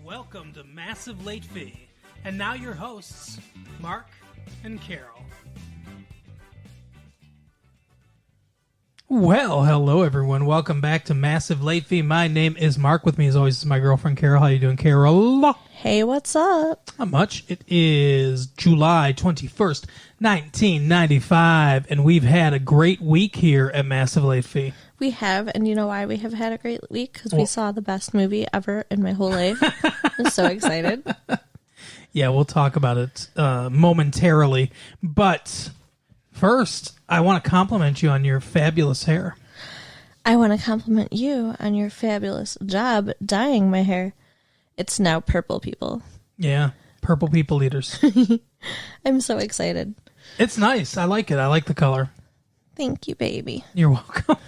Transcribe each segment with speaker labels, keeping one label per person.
Speaker 1: Welcome to Massive Late Fee. And now your hosts, Mark and Carol. Well, hello everyone. Welcome back to Massive Late Fee. My name is Mark. With me as always is my girlfriend Carol. How you doing, Carol?
Speaker 2: Hey, what's up?
Speaker 1: Not much. It is July 21st, 1995, and we've had a great week here at Massive Late Fee.
Speaker 2: We have, and you know why we have had a great week? Because we saw the best movie ever in my whole life. I'm so excited.
Speaker 1: Yeah, we'll talk about it momentarily. But first, I want to compliment you on your fabulous hair.
Speaker 2: I want to compliment you on your fabulous job dyeing my hair. It's now purple, people.
Speaker 1: Yeah, purple people eaters.
Speaker 2: I'm so excited.
Speaker 1: It's nice. I like it. I like the color.
Speaker 2: Thank you, baby.
Speaker 1: You're welcome.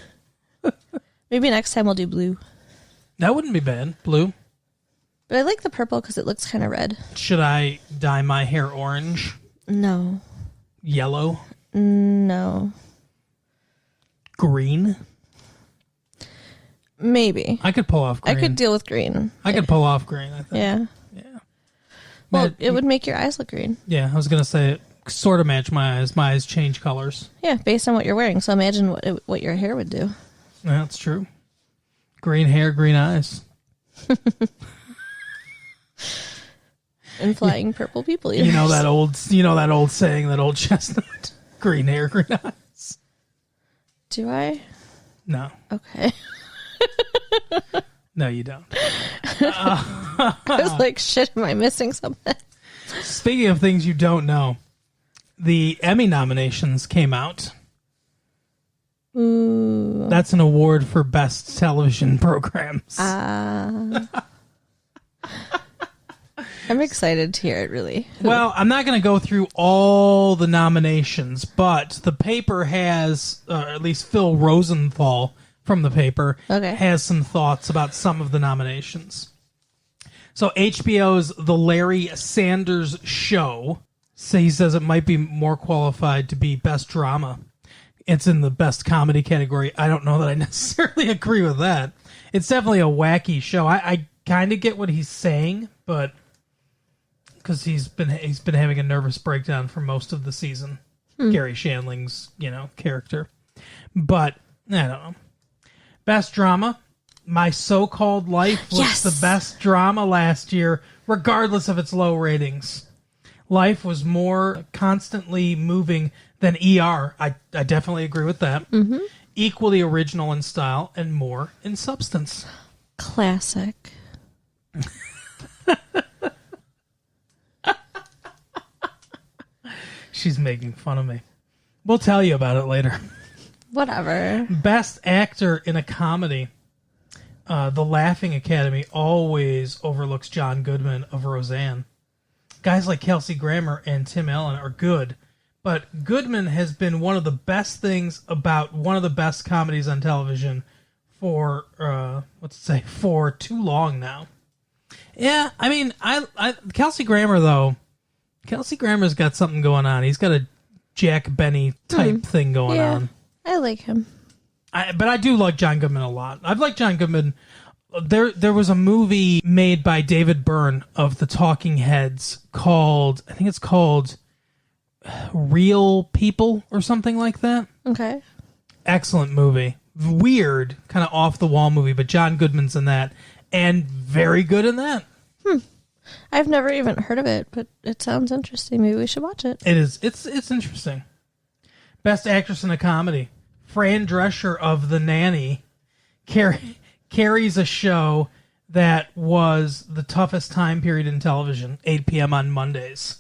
Speaker 2: Maybe next time we'll do blue.
Speaker 1: That wouldn't be bad. Blue.
Speaker 2: But I like the purple because it looks kind of red.
Speaker 1: Should I dye my hair orange?
Speaker 2: No.
Speaker 1: Yellow?
Speaker 2: No.
Speaker 1: Green?
Speaker 2: Maybe.
Speaker 1: I could pull off green.
Speaker 2: I could deal with green.
Speaker 1: I could pull off green, I think.
Speaker 2: Yeah.
Speaker 1: Yeah.
Speaker 2: Well, it would make your eyes look green.
Speaker 1: Yeah, I was going to say it sort of match my eyes. My eyes change colors.
Speaker 2: Yeah, based on what you're wearing. So imagine what your hair would do.
Speaker 1: Yeah, that's true. Green hair, green eyes.
Speaker 2: And flying purple people eaters.
Speaker 1: You know that old saying, that old chestnut. Green hair, green eyes.
Speaker 2: Do I?
Speaker 1: No.
Speaker 2: Okay.
Speaker 1: No, you don't.
Speaker 2: I was like, shit, am I missing something?
Speaker 1: Speaking of things you don't know, the Emmy nominations came out.
Speaker 2: Ooh.
Speaker 1: That's an award for best television programs.
Speaker 2: I'm excited to hear it, really.
Speaker 1: Well, I'm not going to go through all the nominations, but the paper has, at least Phil Rosenthal from the paper, has some thoughts about some of the nominations. So HBO's The Larry Sanders Show, he says it might be more qualified to be best drama. It's in the best comedy category. I don't know that I necessarily agree with that. It's definitely a wacky show. I kind of get what he's saying, but because he's been having a nervous breakdown for most of the season. Gary Shandling's, character. But I don't know. Best drama. My So-Called Life was the best drama last year, regardless of its low ratings. Life was more constantly moving than ER. I definitely agree with that. Mm-hmm. Equally original in style and more in substance.
Speaker 2: Classic.
Speaker 1: She's making fun of me. We'll tell you about it later.
Speaker 2: Whatever.
Speaker 1: Best actor in a comedy. The Laughing Academy always overlooks John Goodman of Roseanne. Guys like Kelsey Grammer and Tim Allen are good, but Goodman has been one of the best things about one of the best comedies on television for, for too long now. Yeah, I mean, Kelsey Grammer, though, Kelsey Grammer's got something going on. He's got a Jack Benny type thing going on.
Speaker 2: I like him.
Speaker 1: But I do like John Goodman a lot. I've liked John Goodman. There was a movie made by David Byrne of the Talking Heads called, I think it's called Real People or something like that.
Speaker 2: Okay.
Speaker 1: Excellent movie. Weird, kind of off-the-wall movie, but John Goodman's in that, and very good in that.
Speaker 2: I've never even heard of it, but it sounds interesting. Maybe we should watch it.
Speaker 1: It is. It's interesting. Best Actress in a Comedy. Fran Drescher of The Nanny carries a show that was the toughest time period in television, 8 p.m. on Mondays.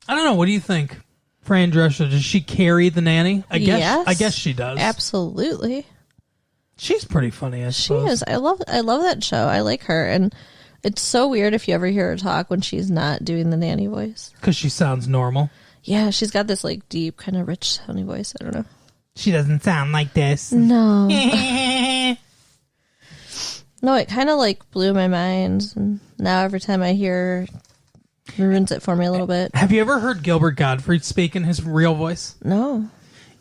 Speaker 1: I don't know. What do you think? Fran Drescher, does she carry The Nanny? I guess she does.
Speaker 2: Absolutely.
Speaker 1: She's pretty funny, I suppose.
Speaker 2: She is. I love that show. I like her, and it's so weird if you ever hear her talk when she's not doing the nanny voice.
Speaker 1: Because she sounds normal.
Speaker 2: Yeah, she's got this like deep, kind of rich sounding voice. I don't know.
Speaker 1: She doesn't sound like this.
Speaker 2: No. No, it kind of like blew my mind. And now every time I hear her, it ruins it for me a little bit.
Speaker 1: Have you ever heard Gilbert Gottfried speak in his real voice?
Speaker 2: No.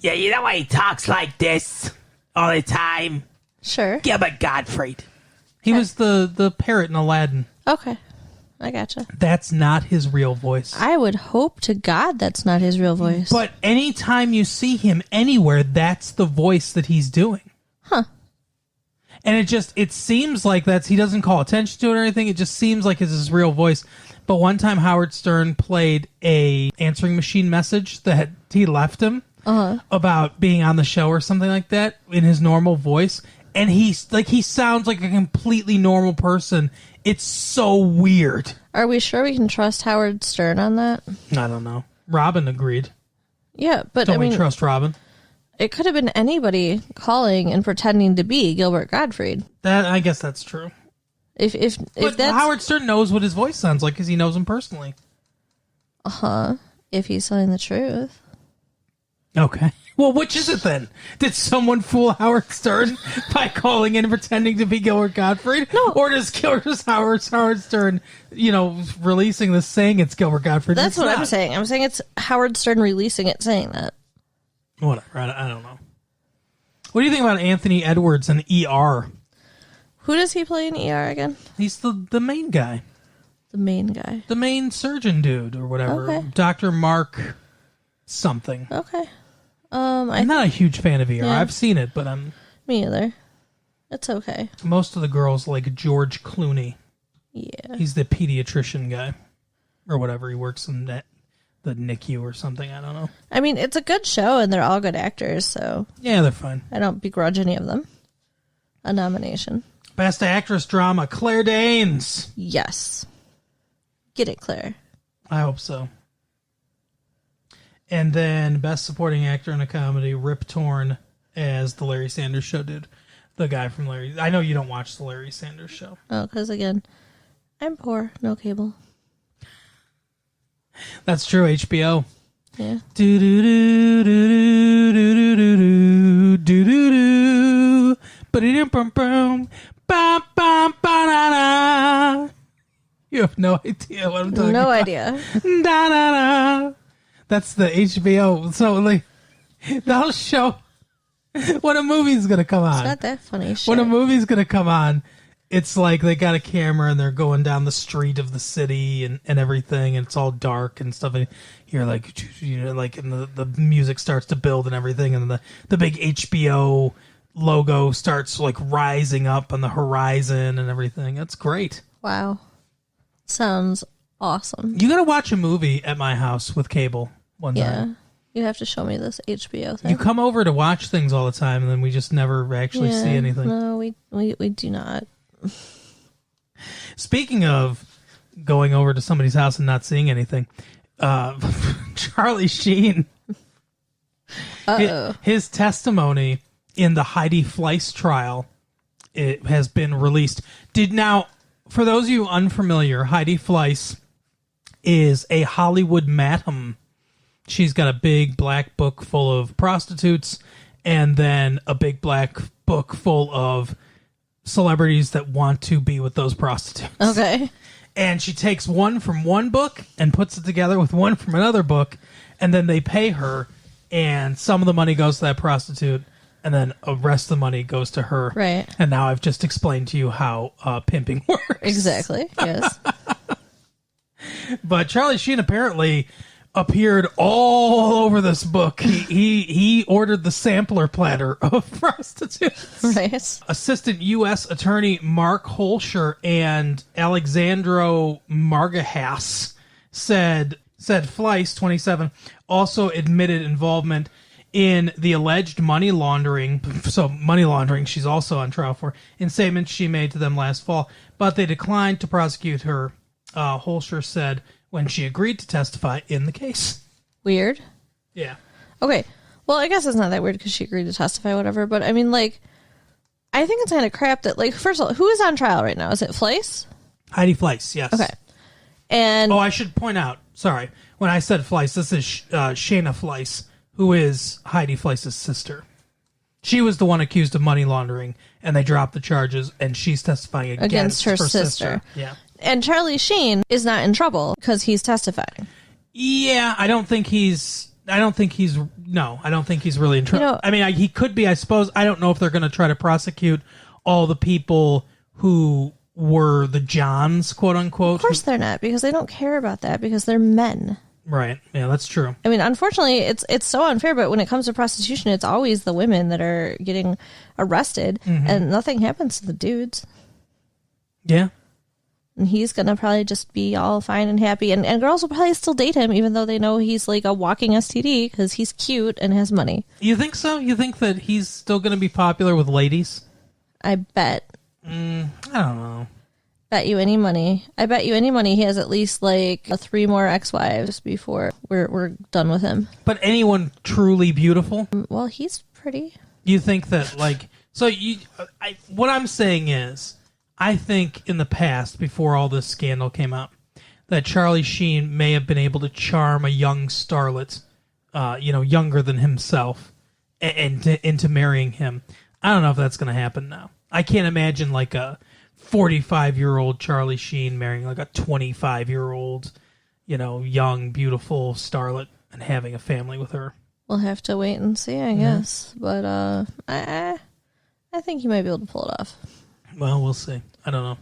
Speaker 3: Yeah, you know why he talks like this all the time?
Speaker 2: Sure.
Speaker 3: Gilbert Gottfried.
Speaker 1: He was the parrot in Aladdin.
Speaker 2: Okay. I gotcha.
Speaker 1: That's not his real voice.
Speaker 2: I would hope to God that's not his real voice.
Speaker 1: But anytime you see him anywhere, that's the voice that he's doing.
Speaker 2: Huh.
Speaker 1: And it seems like he doesn't call attention to it or anything. It just seems like it's his real voice. But one time Howard Stern played a answering machine message that he left him about being on the show or something like that in his normal voice. And he sounds like a completely normal person. It's so weird.
Speaker 2: Are we sure we can trust Howard Stern on that?
Speaker 1: I don't know. Robin agreed.
Speaker 2: Yeah, but
Speaker 1: Don't we trust Robin?
Speaker 2: It could have been anybody calling and pretending to be Gilbert Gottfried.
Speaker 1: I guess that's true.
Speaker 2: If that's
Speaker 1: Howard Stern knows what his voice sounds like because he knows him personally.
Speaker 2: If he's telling the truth.
Speaker 1: Okay. Well, which is it then? Did someone fool Howard Stern by calling in and pretending to be Gilbert Gottfried?
Speaker 2: No.
Speaker 1: Or does Howard Stern, releasing this saying it's Gilbert Gottfried?
Speaker 2: That's what I'm saying. I'm saying it's Howard Stern releasing it saying that.
Speaker 1: Whatever. I don't know. What do you think about Anthony Edwards and ER?
Speaker 2: Who does he play in ER again?
Speaker 1: He's the main guy.
Speaker 2: The main guy.
Speaker 1: The main surgeon dude or whatever.
Speaker 2: Okay.
Speaker 1: Dr. Mark something.
Speaker 2: Okay.
Speaker 1: I'm not a huge fan of ER. Yeah. I've seen it, but
Speaker 2: me either. It's okay.
Speaker 1: Most of the girls like George Clooney.
Speaker 2: Yeah.
Speaker 1: He's the pediatrician guy. Or whatever. He works in the NICU or something. I don't know.
Speaker 2: I mean, it's a good show and they're all good actors, so...
Speaker 1: Yeah, they're fine.
Speaker 2: I don't begrudge any of them a nomination.
Speaker 1: Best Actress Drama, Claire Danes.
Speaker 2: Yes. Get it, Claire.
Speaker 1: I hope so. And then Best Supporting Actor in a Comedy, Rip Torn as the Larry Sanders Show dude. The guy from Larry... I know you don't watch the Larry Sanders Show.
Speaker 2: Oh, because again, I'm poor. No cable.
Speaker 1: That's true, HBO.
Speaker 2: Yeah.
Speaker 1: Do do do do do do do do do do do bum bum ba ba ba da da. You have no idea what I'm talking about.
Speaker 2: No idea.
Speaker 1: Da da da. That's the HBO. So like, they'll show when a movie's gonna come on.
Speaker 2: It's not that funny. Shit.
Speaker 1: When a movie's gonna come on, it's like they got a camera and they're going down the street of the city and everything, and it's all dark and stuff. And you're like, and the music starts to build and everything, and the big HBO logo starts like rising up on the horizon and everything. That's great.
Speaker 2: Wow. Sounds awesome.
Speaker 1: You gotta watch a movie at my house with cable one time.
Speaker 2: You have to show me this HBO thing.
Speaker 1: You come over to watch things all the time, and then we just never actually see anything.
Speaker 2: No, we do not.
Speaker 1: Speaking of going over to somebody's house and not seeing anything, Charlie Sheen, his testimony in the Heidi Fleiss trial, it has been released. For those of you unfamiliar, Heidi Fleiss is a Hollywood madam. She's got a big black book full of prostitutes and then a big black book full of celebrities that want to be with those prostitutes.
Speaker 2: Okay.
Speaker 1: And she takes one from one book and puts it together with one from another book, and then they pay her, and some of the money goes to that prostitute, and then the rest of the money goes to her.
Speaker 2: Right.
Speaker 1: And now I've just explained to you how pimping works.
Speaker 2: Exactly. Yes.
Speaker 1: But Charlie Sheen apparently appeared all over this book. He ordered the sampler platter of prostitutes.
Speaker 2: Right.
Speaker 1: Assistant U.S. Attorney Mark Holscher and Alexandro Margahas said Fleiss, 27, also admitted involvement in the alleged money laundering. So money laundering she's also on trial for, in statements she made to them last fall. But they declined to prosecute her, Holscher said, when she agreed to testify in the case.
Speaker 2: Weird.
Speaker 1: Yeah.
Speaker 2: Okay. Well, I guess it's not that weird because she agreed to testify, whatever. But I mean, like, I think it's kind of crap that, like, first of all, who is on trial right now? Is it Fleiss?
Speaker 1: Heidi Fleiss, yes.
Speaker 2: Okay. And
Speaker 1: I should point out, sorry, when I said Fleiss, this is Shayna Fleiss, who is Heidi Fleiss's sister. She was the one accused of money laundering, and they dropped the charges, and she's testifying against her sister. Yeah.
Speaker 2: And Charlie Sheen is not in trouble because he's testifying.
Speaker 1: Yeah, I don't think he's really in trouble.
Speaker 2: You know,
Speaker 1: I mean, he could be, I suppose. I don't know if they're going to try to prosecute all the people who were the Johns, quote unquote.
Speaker 2: Of course they're not, because they don't care about that, because they're men.
Speaker 1: Right. Yeah, that's true.
Speaker 2: I mean, unfortunately, it's so unfair, but when it comes to prostitution, it's always the women that are getting arrested, and nothing happens to the dudes.
Speaker 1: Yeah.
Speaker 2: And he's going to probably just be all fine and happy, and girls will probably still date him, even though they know he's like a walking STD, because he's cute and has money.
Speaker 1: You think so? You think that he's still going to be popular with ladies?
Speaker 2: I bet.
Speaker 1: I don't know.
Speaker 2: Bet you any money. I bet you any money he has at least like 3 more ex-wives before we're done with him.
Speaker 1: But anyone truly beautiful?
Speaker 2: Well, he's pretty.
Speaker 1: You think that, like... So, what I'm saying is, I think in the past, before all this scandal came out, that Charlie Sheen may have been able to charm a young starlet, younger than himself, and into marrying him. I don't know if that's going to happen now. I can't imagine like a 45-year-old Charlie Sheen marrying like a 25-year-old, young, beautiful starlet and having a family with her.
Speaker 2: We'll have to wait and see, I guess. But I think he might be able to pull it off.
Speaker 1: Well, we'll see. I don't know.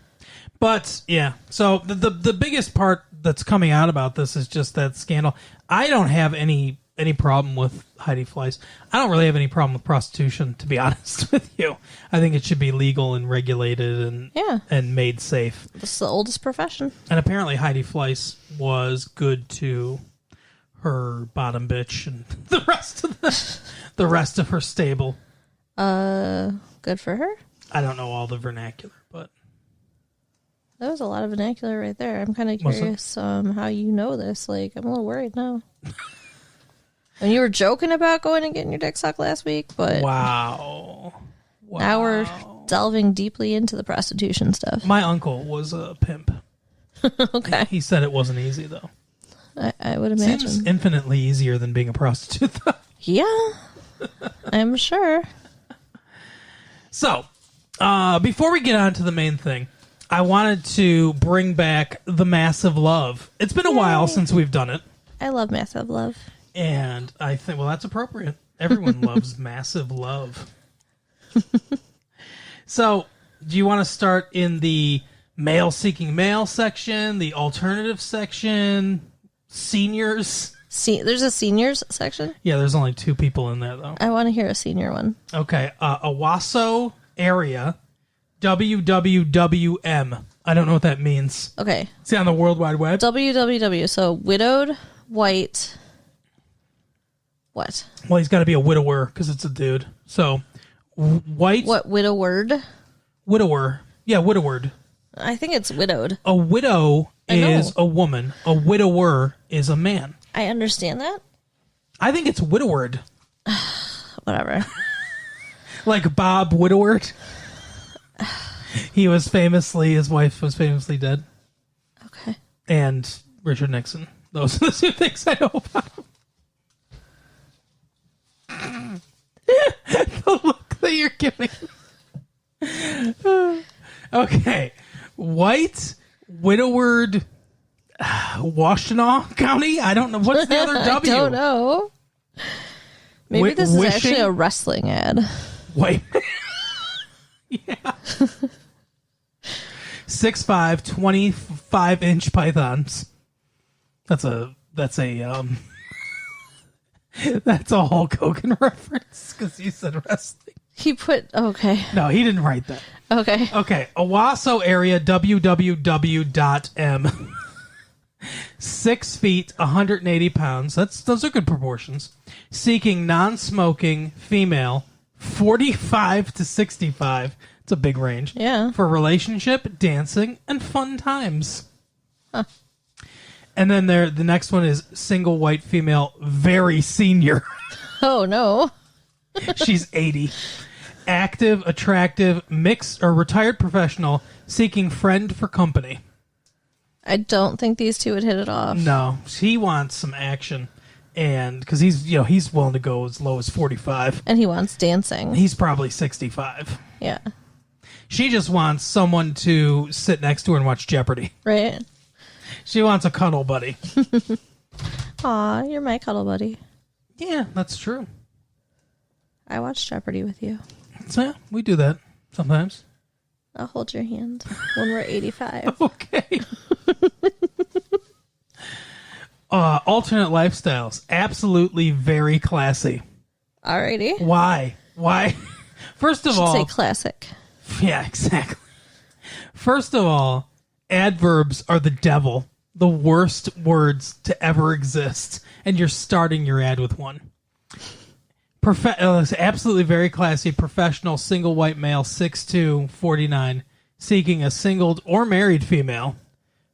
Speaker 1: But, yeah. So the biggest part that's coming out about this is just that scandal. I don't have any problem with Heidi Fleiss. I don't really have any problem with prostitution, to be honest with you. I think it should be legal and regulated and made safe.
Speaker 2: This is the oldest profession.
Speaker 1: And apparently Heidi Fleiss was good to her bottom bitch and the rest of her stable.
Speaker 2: Good for her.
Speaker 1: I don't know all the vernacular, but
Speaker 2: that was a lot of vernacular right there. I'm kind of curious how you know this. Like, I'm a little worried now. And you were joking about going and getting your dick sucked last week, but
Speaker 1: wow.
Speaker 2: Now we're delving deeply into the prostitution stuff.
Speaker 1: My uncle was a pimp.
Speaker 2: Okay.
Speaker 1: He said it wasn't easy, though.
Speaker 2: I would imagine.
Speaker 1: Seems infinitely easier than being a prostitute, though.
Speaker 2: Yeah, I'm sure.
Speaker 1: So, before we get on to the main thing, I wanted to bring back the Massive Love. It's been a while since we've done it.
Speaker 2: I love Massive Love.
Speaker 1: And I think, well, that's appropriate. Everyone loves Massive Love. So, do you want to start in the male seeking male section, the alternative section, seniors?
Speaker 2: There's a seniors section?
Speaker 1: Yeah, there's only 2 people in there, though.
Speaker 2: I want to hear a senior one.
Speaker 1: Okay, Owasso area, WWWM. I don't know what that means.
Speaker 2: Okay.
Speaker 1: See, on the World Wide Web?
Speaker 2: WWW, so widowed, white... What?
Speaker 1: Well, he's got to be a widower because it's a dude. So, white...
Speaker 2: What, widowed?
Speaker 1: Widower. Yeah, widowed.
Speaker 2: I think it's widowed.
Speaker 1: A widow is a woman. A widower is a man.
Speaker 2: I understand that.
Speaker 1: I think it's widowed.
Speaker 2: Whatever.
Speaker 1: Like Bob Widoward. His wife was famously dead.
Speaker 2: Okay.
Speaker 1: And Richard Nixon. Those are the 2 things I know about him. The look that you're giving. Okay. White, widowed, Washtenaw County? I don't know. What's the other W?
Speaker 2: I don't know. Maybe this is actually a wrestling ad.
Speaker 1: White. Yeah. 6'5", 25-inch pythons. That's a that's a Hulk Hogan reference because you said wrestling.
Speaker 2: Okay.
Speaker 1: No, he didn't write that.
Speaker 2: Okay.
Speaker 1: Okay. Owasso area, www.m. 6 feet, 180 pounds. Those are good proportions. Seeking non-smoking female, 45 to 65. It's a big range.
Speaker 2: Yeah.
Speaker 1: For relationship, dancing, and fun times.
Speaker 2: Huh.
Speaker 1: And then the next one is single white female, very senior.
Speaker 2: Oh, no.
Speaker 1: She's 80. Active, attractive, mixed, or retired professional, seeking friend for company.
Speaker 2: I don't think these 2 would hit it off.
Speaker 1: No, he wants some action. And because he's willing to go as low as 45.
Speaker 2: And he wants dancing.
Speaker 1: He's probably 65.
Speaker 2: Yeah.
Speaker 1: She just wants someone to sit next to her and watch Jeopardy.
Speaker 2: Right.
Speaker 1: She wants a cuddle buddy.
Speaker 2: Aw, you're my cuddle buddy.
Speaker 1: Yeah, that's true.
Speaker 2: I watch Jeopardy with you.
Speaker 1: So, yeah, we do that sometimes.
Speaker 2: I'll hold your hand when we're 85.
Speaker 1: Okay. Alternate lifestyles. Absolutely very classy.
Speaker 2: Alrighty.
Speaker 1: Why? First of all...
Speaker 2: say classic.
Speaker 1: Yeah, exactly. First of all, adverbs are the devil. The worst words to ever exist. And you're starting your ad with one. Absolutely very classy, professional, single white male, 6'2", 49, seeking a single or married female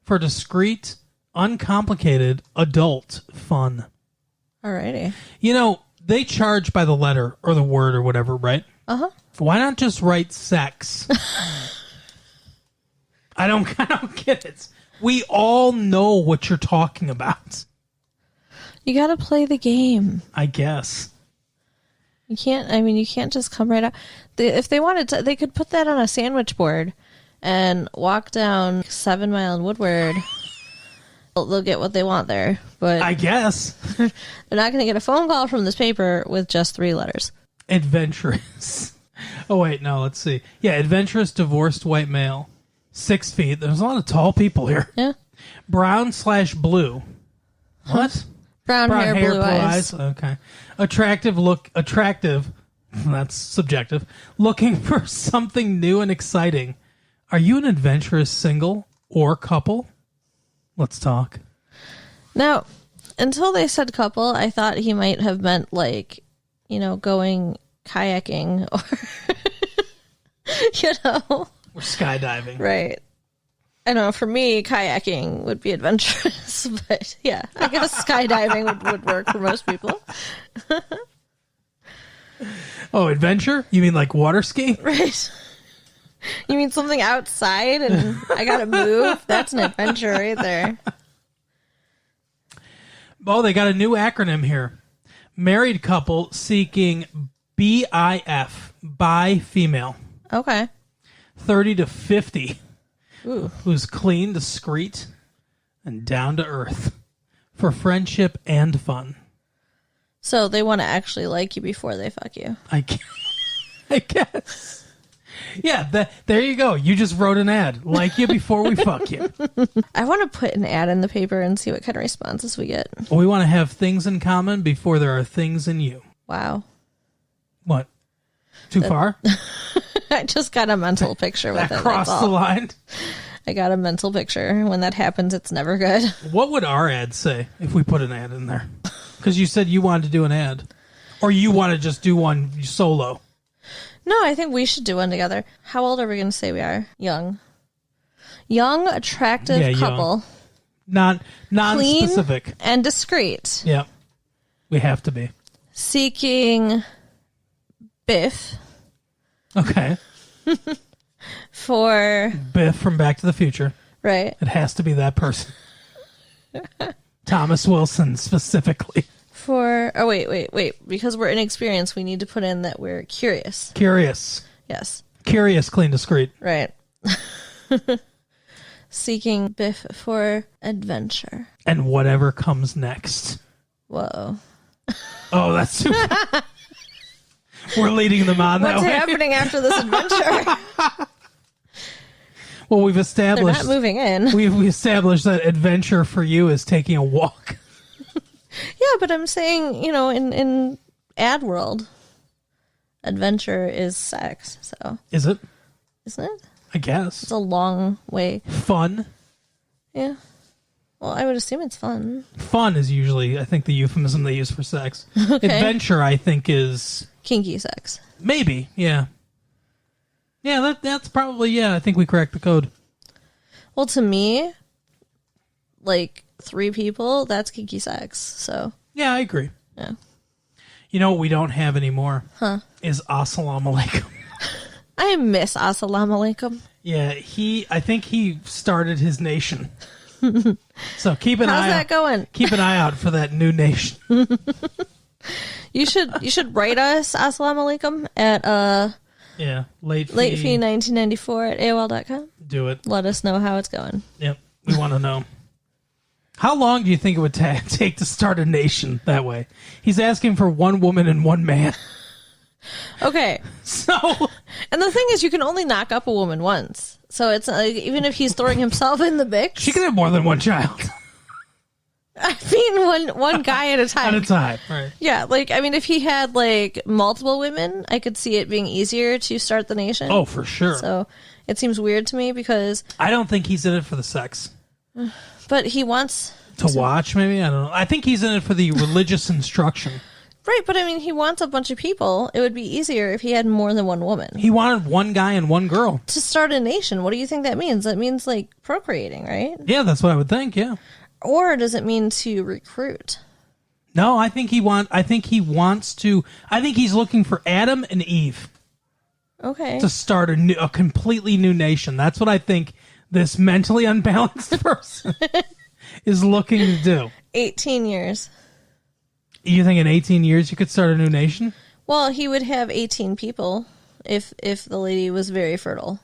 Speaker 1: for discreet, uncomplicated, adult fun.
Speaker 2: Alrighty.
Speaker 1: You know, they charge by the letter or the word or whatever, right?
Speaker 2: Uh-huh.
Speaker 1: Why not just write sex? I don't get it. We all know what you're talking about.
Speaker 2: You gotta play the game.
Speaker 1: I guess.
Speaker 2: You can't just come right out. If they wanted to, they could put that on a sandwich board and walk down 7 Mile and Woodward. They'll get what they want there. But
Speaker 1: I guess.
Speaker 2: They're not going to get a phone call from this paper with just 3 letters.
Speaker 1: Adventurous. Oh, wait, no, let's see. Yeah, adventurous, divorced white male. 6 feet. There's a lot of tall people here.
Speaker 2: Yeah.
Speaker 1: Brown/blue. What?
Speaker 2: Brown hair, blue eyes.
Speaker 1: Okay. Attractive. That's subjective. Looking for something new and exciting. Are you an adventurous single or couple? Let's talk.
Speaker 2: Now, until they said couple, I thought he might have meant going kayaking or,
Speaker 1: Or skydiving.
Speaker 2: Right. I don't know, for me, kayaking would be adventurous, but yeah, I guess skydiving would work for most people.
Speaker 1: Oh, adventure? You mean like water skiing?
Speaker 2: Right. You mean something outside and I gotta move? That's an adventure right there.
Speaker 1: Oh, they got a new acronym here. Married couple seeking BIF, bi female.
Speaker 2: Okay.
Speaker 1: 30 to 50.
Speaker 2: Ooh.
Speaker 1: Who's clean, discreet, and down to earth for friendship and fun.
Speaker 2: So they want to actually like you before they fuck you.
Speaker 1: I guess. Yeah, there you go. You just wrote an ad. Like you before we fuck you.
Speaker 2: I want to put an ad in the paper and see what kind of responses we get.
Speaker 1: We want to have things in common before there are things in you.
Speaker 2: Wow.
Speaker 1: What? Too far?
Speaker 2: I just got a mental picture with it.
Speaker 1: Crossed the line?
Speaker 2: I got a mental picture. When that happens, it's never good.
Speaker 1: What would our ad say if we put an ad in there? Because you said you wanted to do an ad. Or you want to just do one solo.
Speaker 2: No, I think we should do one together. How old are we going to say we are? Young. Young, attractive couple.
Speaker 1: Young. Non-specific.
Speaker 2: Clean and discreet.
Speaker 1: Yeah. We have to be.
Speaker 2: Seeking Biff.
Speaker 1: Okay.
Speaker 2: For
Speaker 1: Biff from Back to the Future.
Speaker 2: Right.
Speaker 1: It has to be that person. Thomas Wilson specifically.
Speaker 2: Wait. Because we're inexperienced, we need to put in that we're curious.
Speaker 1: Curious.
Speaker 2: Yes.
Speaker 1: Curious, clean, discreet.
Speaker 2: Right. Seeking Biff for adventure.
Speaker 1: And whatever comes next.
Speaker 2: Whoa.
Speaker 1: Oh, that's super. We're leading them on that way.
Speaker 2: What's happening after this adventure?
Speaker 1: Well, we've established...
Speaker 2: They're not moving in.
Speaker 1: We established that adventure for you is taking a walk.
Speaker 2: Yeah, but I'm saying, in ad world, adventure is sex, so...
Speaker 1: Is it?
Speaker 2: Isn't it?
Speaker 1: I guess.
Speaker 2: It's a long way.
Speaker 1: Fun?
Speaker 2: Yeah. Well, I would assume it's fun.
Speaker 1: Fun is usually, I think, the euphemism they use for sex. Okay. Adventure, I think, is...
Speaker 2: Kinky sex.
Speaker 1: Maybe, yeah. Yeah, that's probably, I think we cracked the code.
Speaker 2: Well, to me, 3 people, that's kinky sex, so.
Speaker 1: Yeah, I agree.
Speaker 2: Yeah.
Speaker 1: You know what we don't have anymore?
Speaker 2: Huh?
Speaker 1: Is Assalamu Alaikum.
Speaker 2: I miss Assalamu Alaikum.
Speaker 1: Yeah, I think he started his nation. So keep an eye out.
Speaker 2: How's that going?
Speaker 1: Keep an eye out for that new nation.
Speaker 2: You should write us Assalamu Alaikum at
Speaker 1: late fee
Speaker 2: 1994 at AOL.com.
Speaker 1: Do it.
Speaker 2: Let us know how it's going.
Speaker 1: Yep, we want to know. How long do you think it would take to start a nation that way? He's asking for 1 woman and 1 man.
Speaker 2: Okay.
Speaker 1: So
Speaker 2: And the thing is, you can only knock up a woman once. So it's like, even if he's throwing himself in the mix.
Speaker 1: She can have more than one child.
Speaker 2: I mean, one guy at a time.
Speaker 1: At a time, right.
Speaker 2: Yeah, like, I mean, if he had, like, multiple women, I could see it being easier to start the nation.
Speaker 1: Oh, for sure.
Speaker 2: So it seems weird to me because...
Speaker 1: I don't think he's in it for the sex.
Speaker 2: But he wants...
Speaker 1: To watch, maybe? I don't know. I think he's in it for the religious instruction.
Speaker 2: Right, but I mean, he wants a bunch of people. It would be easier if he had more than one woman.
Speaker 1: He wanted one guy and one girl.
Speaker 2: To start a nation, what do you think that means? That means, like, procreating, right?
Speaker 1: Yeah, that's what I would think, yeah.
Speaker 2: Or does it mean to recruit?
Speaker 1: No, I think he's looking for Adam and Eve.
Speaker 2: Okay.
Speaker 1: To start a completely new nation. That's what I think this mentally unbalanced person is looking to do.
Speaker 2: 18 years.
Speaker 1: You think in 18 years you could start a new nation?
Speaker 2: Well, he would have 18 people if the lady was very fertile.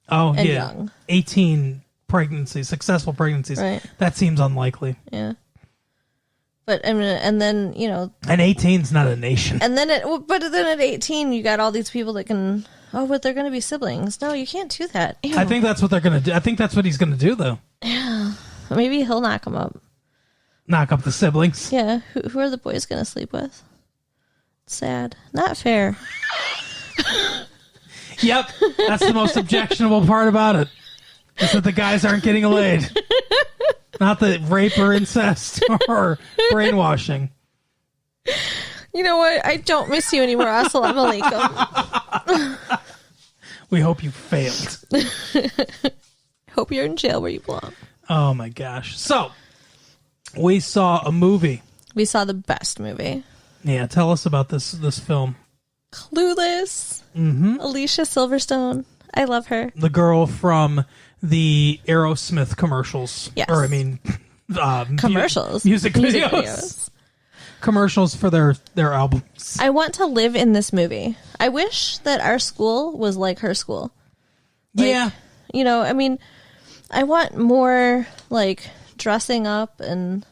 Speaker 1: Oh,
Speaker 2: and
Speaker 1: yeah.
Speaker 2: Young.
Speaker 1: 18 pregnancies, successful pregnancies.
Speaker 2: Right.
Speaker 1: That seems unlikely.
Speaker 2: Yeah. But I mean, and then, you know,
Speaker 1: and 18's not a nation.
Speaker 2: And then at 18 you got all these people that can, but they're going to be siblings. No, you can't do that. Ew.
Speaker 1: I think that's what they're going to do. I think that's what he's going to do, though.
Speaker 2: Yeah. Maybe he'll knock them up.
Speaker 1: Knock up the siblings.
Speaker 2: Yeah. Who are the boys going to sleep with? Sad. Not fair.
Speaker 1: Yep. That's the most objectionable part about it. Is that the guys aren't getting laid. Not the rape or incest or brainwashing.
Speaker 2: You know what? I don't miss you anymore. Assalamu alaikum.
Speaker 1: We hope you failed.
Speaker 2: Hope you're in jail where you belong.
Speaker 1: Oh my gosh. So, we saw a movie.
Speaker 2: We saw the best movie.
Speaker 1: Yeah, tell us about this film.
Speaker 2: Clueless.
Speaker 1: Mm-hmm.
Speaker 2: Alicia Silverstone. I love her.
Speaker 1: The girl from the Aerosmith commercials.
Speaker 2: Yes.
Speaker 1: Or, I mean,
Speaker 2: commercials.
Speaker 1: Music videos. Commercials for their albums.
Speaker 2: I want to live in this movie. I wish that our school was like her school. Like,
Speaker 1: yeah.
Speaker 2: You know, I mean, I want more, like, dressing up and,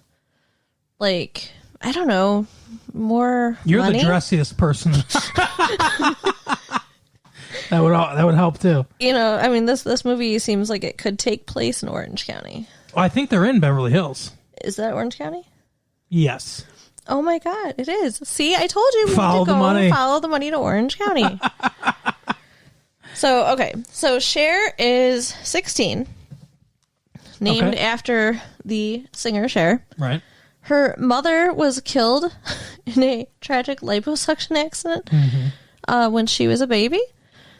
Speaker 2: like, I don't know, more
Speaker 1: You're
Speaker 2: money?
Speaker 1: the dressiest person. That would help too.
Speaker 2: You know, I mean, this movie seems like it could take place in Orange County.
Speaker 1: Well, I think they're in Beverly Hills.
Speaker 2: Is that Orange County?
Speaker 1: Yes.
Speaker 2: Oh my God, it is. See, I told you we
Speaker 1: Follow
Speaker 2: need to
Speaker 1: the
Speaker 2: go
Speaker 1: money.
Speaker 2: Follow the money to Orange County. So Cher is 16, named after the singer Cher.
Speaker 1: Right.
Speaker 2: Her mother was killed in a tragic liposuction accident when she was a baby.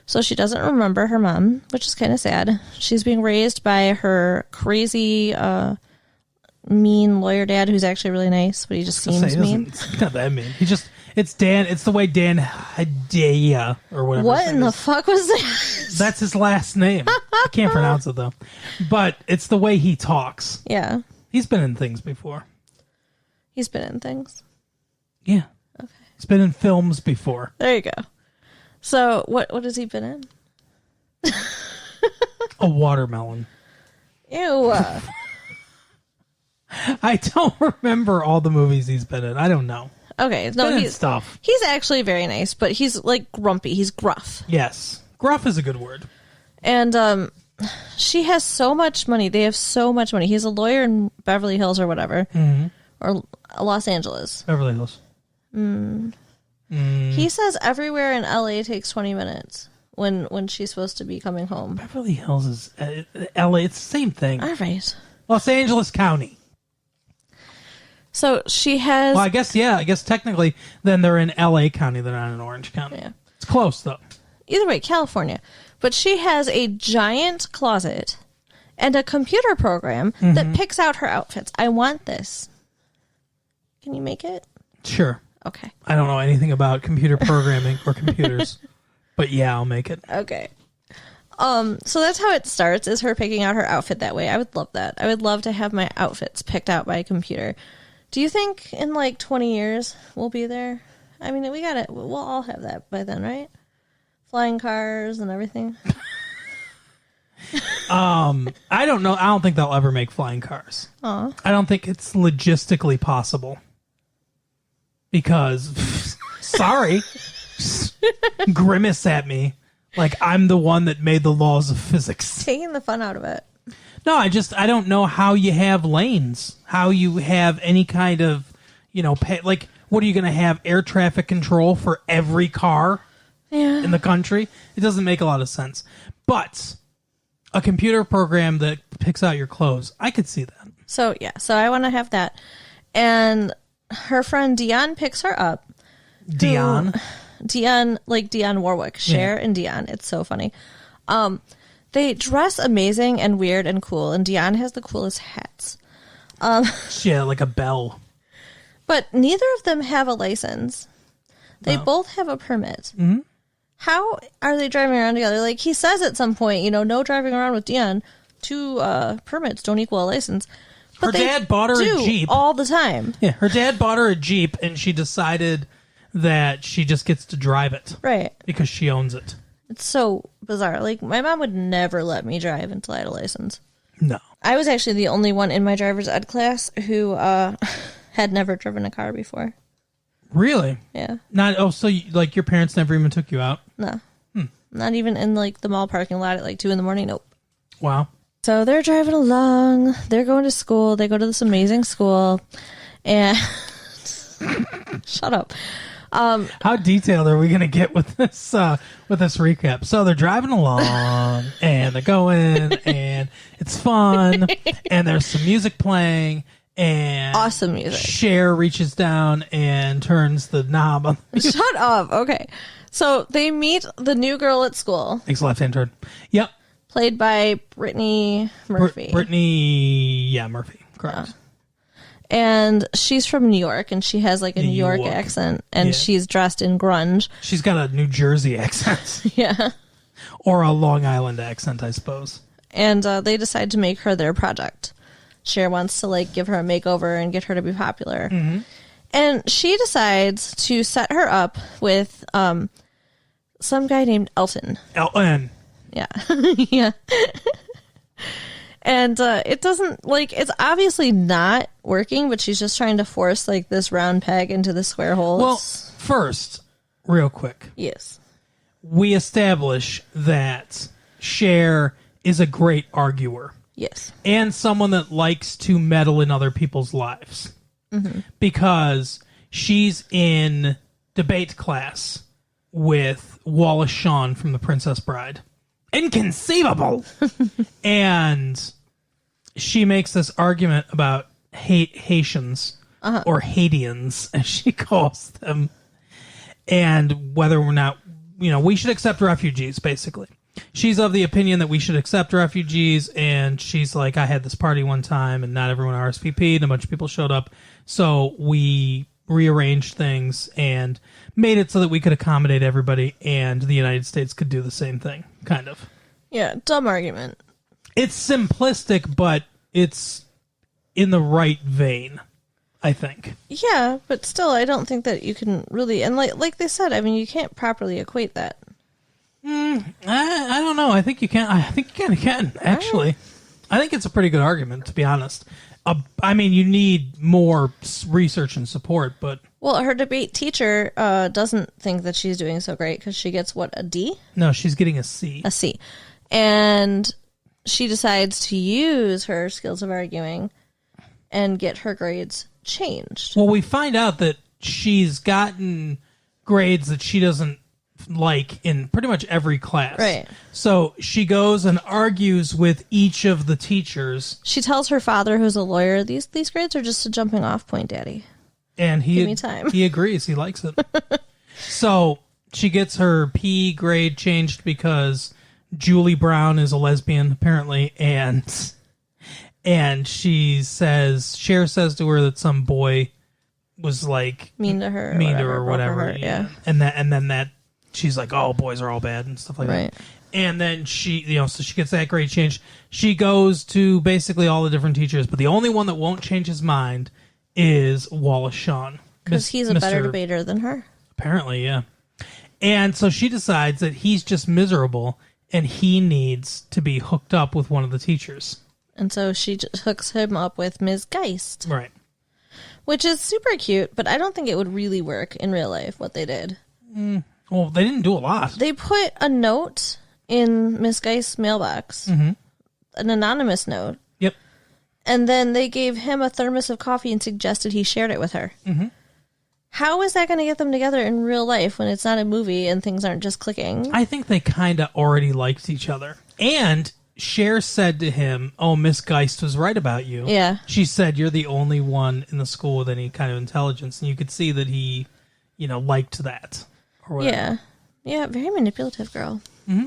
Speaker 2: So she doesn't remember her mom, which is kind of sad. She's being raised by her crazy, mean lawyer dad, who's actually really nice, but he just seems mean.
Speaker 1: It's not that mean. It's Dan. It's the way Dan Hedaya or whatever.
Speaker 2: What in the fuck was that?
Speaker 1: That's his last name. I can't pronounce it though. But it's the way he talks.
Speaker 2: Yeah.
Speaker 1: He's been in things before.
Speaker 2: He's been in things.
Speaker 1: Yeah.
Speaker 2: Okay.
Speaker 1: He's been in films before.
Speaker 2: There you go. So what has he been in?
Speaker 1: A watermelon.
Speaker 2: Ew.
Speaker 1: I don't remember all the movies he's been in. I don't know.
Speaker 2: Okay. No,
Speaker 1: he's stuff.
Speaker 2: He's actually very nice, but he's like grumpy. He's gruff.
Speaker 1: Yes. Gruff is a good word.
Speaker 2: And she has so much money. They have so much money. He's a lawyer in Beverly Hills or whatever. Mm-hmm. Or Los Angeles.
Speaker 1: Beverly Hills.
Speaker 2: He says everywhere in LA takes 20 minutes when she's supposed to be coming home.
Speaker 1: Beverly Hills is LA. It's the same thing.
Speaker 2: All right.
Speaker 1: Los Angeles County.
Speaker 2: So she has...
Speaker 1: Well, I guess technically then they're in LA County. They're not in Orange County.
Speaker 2: Yeah.
Speaker 1: It's close though.
Speaker 2: Either way, California. But she has a giant closet and a computer program that picks out her outfits. I want this. Can you make it?
Speaker 1: Sure.
Speaker 2: Okay.
Speaker 1: I don't know anything about computer programming or computers, but yeah, I'll make it.
Speaker 2: Okay. So that's how it starts, is her picking out her outfit that way. I would love that. I would love to have my outfits picked out by a computer. Do you think in like 20 years we'll be there? I mean, we'll all have that by then, right? Flying cars and everything.
Speaker 1: I don't know. I don't think they'll ever make flying cars.
Speaker 2: Aw.
Speaker 1: I don't think it's logistically possible. Because, sorry, grimace at me. Like I'm the one that made the laws of physics.
Speaker 2: Taking the fun out of it.
Speaker 1: No, I don't know how you have lanes, how you have any kind of, like, what are you going to have, air traffic control for every car in the country? It doesn't make a lot of sense. But a computer program that picks out your clothes, I could see that.
Speaker 2: So I want to have that. And her friend Dion picks her up.
Speaker 1: Dion,
Speaker 2: like Dionne Warwick, Cher and Dion. It's so funny. They dress amazing and weird and cool, and Dion has the coolest hats.
Speaker 1: Yeah, like a bell.
Speaker 2: But neither of them have a license. They both have a permit. Mm-hmm. How are they driving around together? Like he says at some point, no driving around with Dion. 2 permits don't equal a license. But
Speaker 1: her dad bought her a Jeep
Speaker 2: all the time.
Speaker 1: Yeah, her dad bought her a Jeep, and she decided that she just gets to drive it.
Speaker 2: Right.
Speaker 1: Because she owns it.
Speaker 2: It's so bizarre. Like, my mom would never let me drive until I had a license.
Speaker 1: No.
Speaker 2: I was actually the only one in my driver's ed class who had never driven a car before.
Speaker 1: Really?
Speaker 2: Yeah.
Speaker 1: So your parents never even took you out?
Speaker 2: No. Not even in, like, the mall parking lot at, like, 2 a.m. Nope.
Speaker 1: Wow.
Speaker 2: So they're driving along. They're going to school. They go to this amazing school. And... Shut up.
Speaker 1: How detailed are we going to get with this recap? So they're driving along and they're going and it's fun and there's some music playing and
Speaker 2: awesome music.
Speaker 1: Cher reaches down and turns the knob on the music.
Speaker 2: Shut up. Okay. So they meet the new girl at school.
Speaker 1: Makes a left-hand turn. Yep.
Speaker 2: Played by Brittany Murphy.
Speaker 1: Murphy. Correct.
Speaker 2: And she's from New York, and she has like a New York accent, and she's dressed in grunge.
Speaker 1: She's got a New Jersey accent.
Speaker 2: Yeah.
Speaker 1: Or a Long Island accent, I suppose.
Speaker 2: And they decide to make her their project. Cher wants to like give her a makeover and get her to be popular. Mm-hmm. And she decides to set her up with some guy named Elton.
Speaker 1: Elton.
Speaker 2: Yeah. Yeah. And it doesn't, like, it's obviously not working, but she's just trying to force, like, this round peg into the square hole.
Speaker 1: Well, first, real quick.
Speaker 2: Yes.
Speaker 1: We establish that Cher is a great arguer.
Speaker 2: Yes.
Speaker 1: And someone that likes to meddle in other people's lives. Mm-hmm. Because she's in debate class with Wallace Shawn from The Princess Bride. Inconceivable. And she makes this argument about Haitians or Haitians, as she calls them, and whether or not we should accept refugees. Basically, she's of the opinion that we should accept refugees, and she's like, I had this party one time and not everyone RSVP'd and a bunch of people showed up, so we rearranged things and made it so that we could accommodate everybody, and the United States could do the same thing, kind of.
Speaker 2: Yeah, dumb argument.
Speaker 1: It's simplistic, but it's in the right vein, I think.
Speaker 2: Yeah, but still, I don't think that you can really, and like they said, I mean, you can't properly equate that.
Speaker 1: I don't know. I think you can. I think you can, actually. I think it's a pretty good argument, to be honest. I mean, you need more research and support, but...
Speaker 2: Well, her debate teacher doesn't think that she's doing so great because she gets, what, a D?
Speaker 1: No, she's getting a C.
Speaker 2: A C. And she decides to use her skills of arguing and get her grades changed.
Speaker 1: Well, we find out that she's gotten grades that she doesn't like in pretty much every class.
Speaker 2: Right.
Speaker 1: So she goes and argues with each of the teachers.
Speaker 2: She tells her father, who's a lawyer, these grades are just a jumping off point, Daddy.
Speaker 1: And
Speaker 2: give me time.
Speaker 1: He agrees. He likes it. So she gets her P grade changed because Julie Brown is a lesbian, apparently, and Cher says to her that some boy was like
Speaker 2: mean to her,
Speaker 1: or whatever.
Speaker 2: Yeah.
Speaker 1: And then she's like, oh, boys are all bad and stuff like
Speaker 2: right.
Speaker 1: that. And then she, so she gets that grade changed. She goes to basically all the different teachers, but the only one that won't change his mind is Wallace Shawn.
Speaker 2: Because he's a better debater than her.
Speaker 1: Apparently, yeah. And so she decides that he's just miserable and he needs to be hooked up with one of the teachers.
Speaker 2: And so she just hooks him up with Ms. Geist.
Speaker 1: Right. Which
Speaker 2: is super cute, but I don't think it would really work in real life, what they did.
Speaker 1: Well, they didn't do a lot.
Speaker 2: They put a note in Miss Geist's mailbox, an anonymous note.
Speaker 1: Yep.
Speaker 2: And then they gave him a thermos of coffee and suggested he shared it with her. Mm-hmm. How is that going to get them together in real life when it's not a movie and things aren't just clicking?
Speaker 1: I think they kind of already liked each other. And Cher said to him, "Oh, Miss Geist was right about you."
Speaker 2: Yeah.
Speaker 1: She said, "You're the only one in the school with any kind of intelligence." And you could see that he, liked that. Or whatever.
Speaker 2: Yeah. Yeah, very manipulative girl.
Speaker 1: Mm-hmm.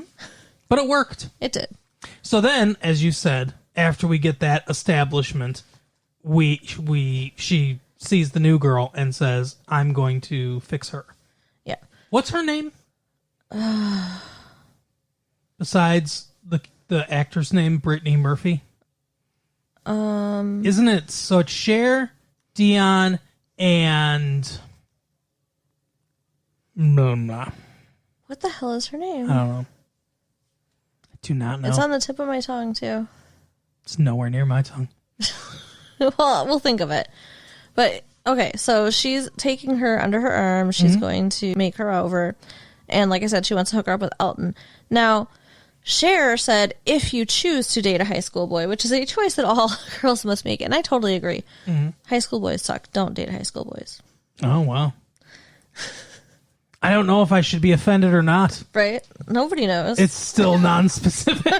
Speaker 1: But it worked.
Speaker 2: It did.
Speaker 1: So then, as you said, after we get that establishment, she sees the new girl and says, "I'm going to fix her."
Speaker 2: Yeah.
Speaker 1: What's her name? Besides the actor's name, Brittany Murphy. Isn't it? So it's Cher, Dion, and no.
Speaker 2: What the hell is her name?
Speaker 1: I don't know. I do not know.
Speaker 2: It's on the tip of my tongue too.
Speaker 1: It's nowhere near my tongue.
Speaker 2: Well, we'll think of it. But, okay, so she's taking her under her arm. She's going to make her over. And like I said, she wants to hook her up with Elton. Now, Cher said, if you choose to date a high school boy, which is a choice that all girls must make, and I totally agree. Mm-hmm. High school boys suck. Don't date high school boys.
Speaker 1: Oh, wow. I don't know if I should be offended or not.
Speaker 2: Right? Nobody knows.
Speaker 1: It's still non-specific.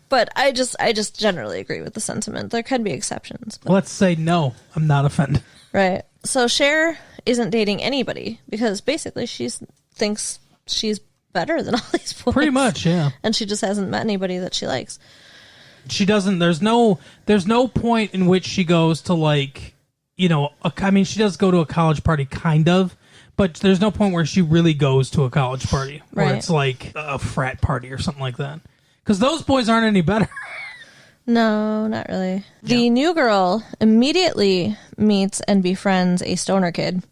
Speaker 2: But I just generally agree with the sentiment. There can be exceptions.
Speaker 1: But. Let's say no, I'm not offended.
Speaker 2: Right. So Cher isn't dating anybody because basically she thinks she's better than all these boys.
Speaker 1: Pretty much, yeah.
Speaker 2: And she just hasn't met anybody that she likes.
Speaker 1: She doesn't. There's no point in which she goes to she does go to a college party, kind of. But there's no point where she really goes to a college party where it's like a frat party or something like that. Because those boys aren't any better.
Speaker 2: No, not really. Yeah. The new girl immediately meets and befriends a stoner kid.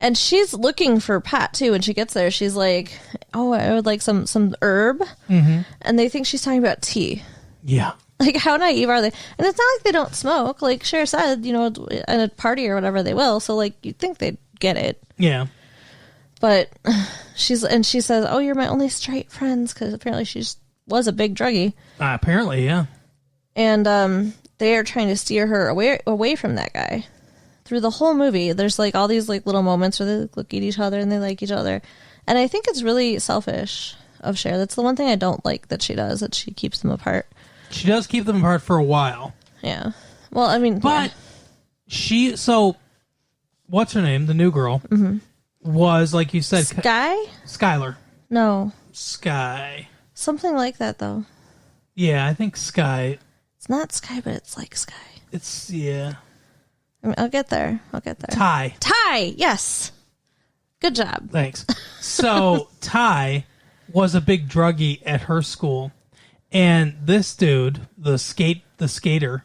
Speaker 2: And she's looking for Pat, too. When she gets there, she's like, "Oh, I would like some herb." Mm-hmm. And they think she's talking about tea.
Speaker 1: Yeah.
Speaker 2: Like, how naive are they? And it's not like they don't smoke. Like Cher said, at a party or whatever they will. So, you'd think they'd get it.
Speaker 1: Yeah.
Speaker 2: But she says, "Oh, you're my only straight friends," because apparently she was a big druggie.
Speaker 1: Apparently, yeah.
Speaker 2: And they are trying to steer her away from that guy. Through the whole movie, there's all these little moments where they look at each other and they like each other. And I think it's really selfish of Cher. That's the one thing I don't like that she does, that she keeps them apart.
Speaker 1: She does keep them apart for a while.
Speaker 2: Yeah. Well, I mean...
Speaker 1: But what's her name? The new girl was, like you said... Skylar.
Speaker 2: No.
Speaker 1: Sky.
Speaker 2: Something like that, though.
Speaker 1: Yeah, I think Sky.
Speaker 2: It's not Sky, but it's like Sky.
Speaker 1: It's, yeah.
Speaker 2: I mean, I'll get there.
Speaker 1: Ty,
Speaker 2: yes. Good job.
Speaker 1: Thanks. So, Ty was a big druggie at her school. And this dude, the skater,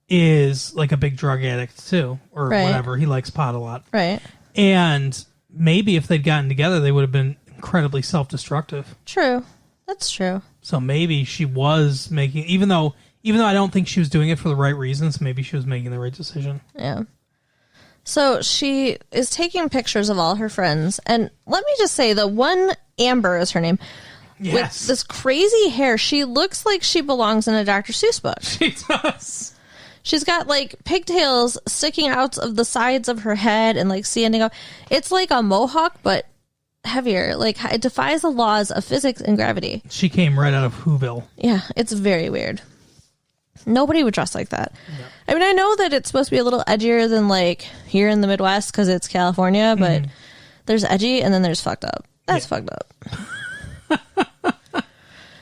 Speaker 1: is like a big drug addict, too. Or whatever. He likes pot a lot.
Speaker 2: Right.
Speaker 1: And maybe if they'd gotten together, they would have been incredibly self-destructive.
Speaker 2: True. That's true.
Speaker 1: So maybe she was making, even though I don't think she was doing it for the right reasons, maybe she was making the right decision.
Speaker 2: Yeah. So she is taking pictures of all her friends. And let me just say, the one, Amber is her name.
Speaker 1: Yes.
Speaker 2: With this crazy hair, she looks like she belongs in a Dr. Seuss book.
Speaker 1: She does.
Speaker 2: She's got pigtails sticking out of the sides of her head and standing up. It's like a mohawk, but heavier. It defies the laws of physics and gravity.
Speaker 1: She came right out of Whoville.
Speaker 2: Yeah, it's very weird. Nobody would dress like that. No. I mean, I know that it's supposed to be a little edgier than here in the Midwest because it's California, but there's edgy and then there's fucked up. That's fucked up.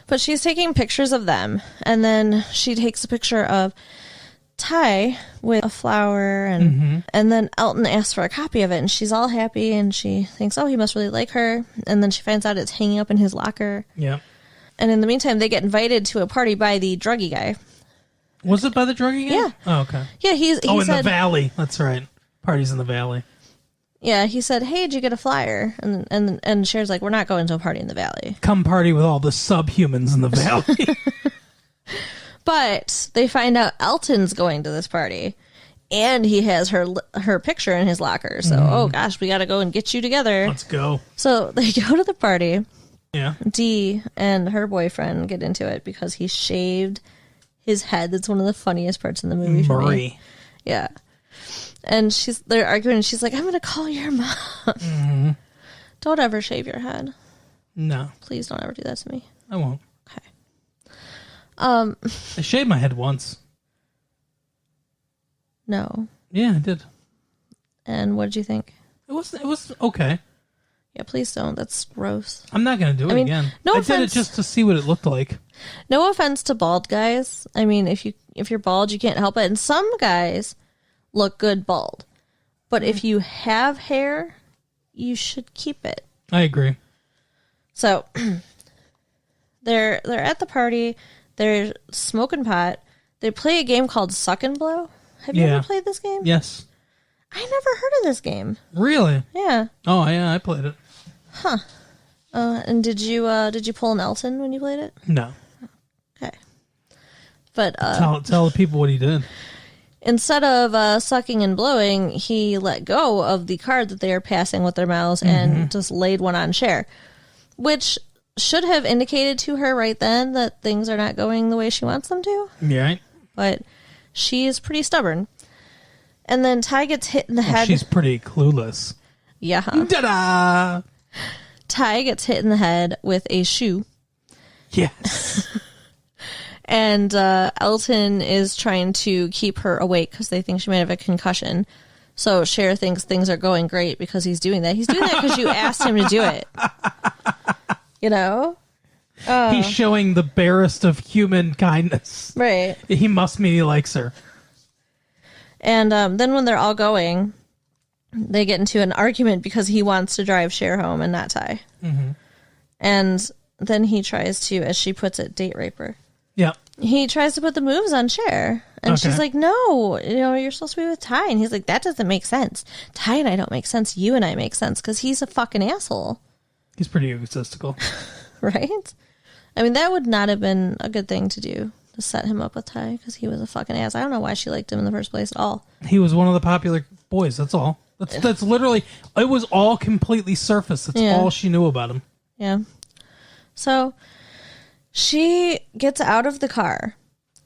Speaker 2: But she's taking pictures of them, and then she takes a picture of Ty with a flower, and then Elton asks for a copy of it, and she's all happy, and she thinks, oh, he must really like her, and then she finds out it's hanging up in his locker.
Speaker 1: Yeah.
Speaker 2: And in the meantime, they get invited to a party by the druggie guy.
Speaker 1: Was it by the druggie guy?
Speaker 2: Yeah.
Speaker 1: Oh, okay.
Speaker 2: Yeah, he
Speaker 1: said, in the valley. That's right. Parties in the valley.
Speaker 2: Yeah, he said, hey, did you get a flyer? And Cher's like, we're not going to a party in the valley.
Speaker 1: Come party with all the subhumans in the valley.
Speaker 2: But they find out Elton's going to this party. and he has her picture in his locker. So, oh gosh, we got to go and get you together.
Speaker 1: Let's go.
Speaker 2: So they go to the party.
Speaker 1: Yeah.
Speaker 2: Dee and her boyfriend get into it because he shaved his head. That's one of the funniest parts in the movie for me. Yeah. And they're arguing, and she's like, I'm going to call your mom. Mm-hmm. Don't ever shave your head.
Speaker 1: No.
Speaker 2: Please don't ever do that to me.
Speaker 1: I won't.
Speaker 2: Okay.
Speaker 1: I shaved my head once.
Speaker 2: No.
Speaker 1: Yeah, I did.
Speaker 2: And what did you think?
Speaker 1: It was okay.
Speaker 2: Yeah, please don't. That's gross.
Speaker 1: I'm not going to do it again. I did it just to see what it looked like.
Speaker 2: No offense to bald guys. I mean, if you're bald, you can't help it. And some guys look good bald. But if you have hair, you should keep it.
Speaker 1: I agree.
Speaker 2: So they're at the party. They're smoking pot. They play a game called Suck and Blow. Have you ever played this game?
Speaker 1: Yes.
Speaker 2: I never heard of this game.
Speaker 1: Really?
Speaker 2: Yeah.
Speaker 1: Oh, yeah, I played it.
Speaker 2: Huh. And did you pull an Elton when you played it?
Speaker 1: No.
Speaker 2: Okay. But
Speaker 1: tell the people what he did.
Speaker 2: Instead of sucking and blowing, he let go of the card that they are passing with their mouths and just laid one on Cher, which should have indicated to her right then that things are not going the way she wants them to.
Speaker 1: Yeah.
Speaker 2: But she is pretty stubborn. And then Ty gets hit in the head.
Speaker 1: She's pretty clueless.
Speaker 2: Yeah.
Speaker 1: Ta-da!
Speaker 2: Ty gets hit in the head with a shoe.
Speaker 1: Yes.
Speaker 2: And Elton is trying to keep her awake because they think she might have a concussion. So Cher thinks things are going great because he's doing that. He's doing that because you asked him to do it. You know?
Speaker 1: He's showing the barest of human kindness.
Speaker 2: Right.
Speaker 1: He must mean he likes her.
Speaker 2: And then when they're all going, they get into an argument because he wants to drive Cher home and not Ty. Mm-hmm. And then he tries to, as she puts it, date rape her.
Speaker 1: Yeah.
Speaker 2: He tries to put the moves on Cher. And she's like, no, you're supposed to be with Ty. And he's like, that doesn't make sense. Ty and I don't make sense. You and I make sense because he's a fucking asshole.
Speaker 1: He's pretty egotistical.
Speaker 2: Right? I mean, that would not have been a good thing to do, to set him up with Ty because he was a fucking ass. I don't know why she liked him in the first place at all.
Speaker 1: He was one of the popular boys. That's all. That's literally, it was all completely surface. That's all she knew about him.
Speaker 2: Yeah. So she gets out of the car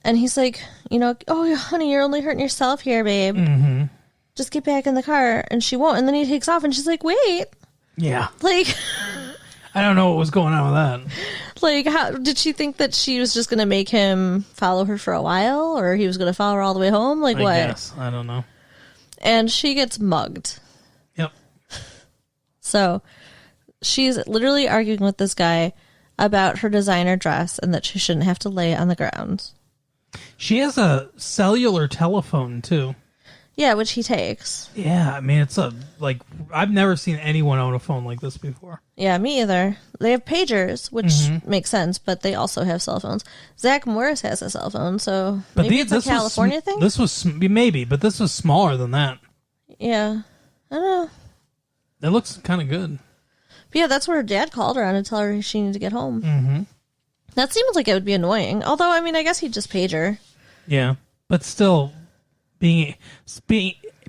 Speaker 2: and he's like, oh, honey, you're only hurting yourself here, babe. Mm-hmm. Just get back in the car. And she won't. And then he takes off and she's like, wait.
Speaker 1: Yeah.
Speaker 2: Like,
Speaker 1: I don't know what was going on with that.
Speaker 2: Like, how did she think that she was just going to make him follow her for a while, or he was going to follow her all the way home? Like, what?
Speaker 1: Yes, I don't know.
Speaker 2: And she gets mugged.
Speaker 1: Yep.
Speaker 2: So she's literally arguing with this guy about her designer dress and that she shouldn't have to lay on the ground.
Speaker 1: She has a cellular telephone too.
Speaker 2: Yeah, which he takes.
Speaker 1: Yeah, I mean, it's I've never seen anyone own a phone like this before.
Speaker 2: Yeah, me either. They have pagers, which makes sense, but they also have cell phones. Zach Morris has a cell phone, so
Speaker 1: but
Speaker 2: maybe it's a California thing?
Speaker 1: This was, maybe, but this was smaller than that.
Speaker 2: Yeah, I don't know.
Speaker 1: It looks kind of good.
Speaker 2: But yeah, that's where her dad called her on to tell her she needed to get home. Mm-hmm. That seems like it would be annoying. Although, I mean, I guess he'd just page her.
Speaker 1: Yeah, but still, being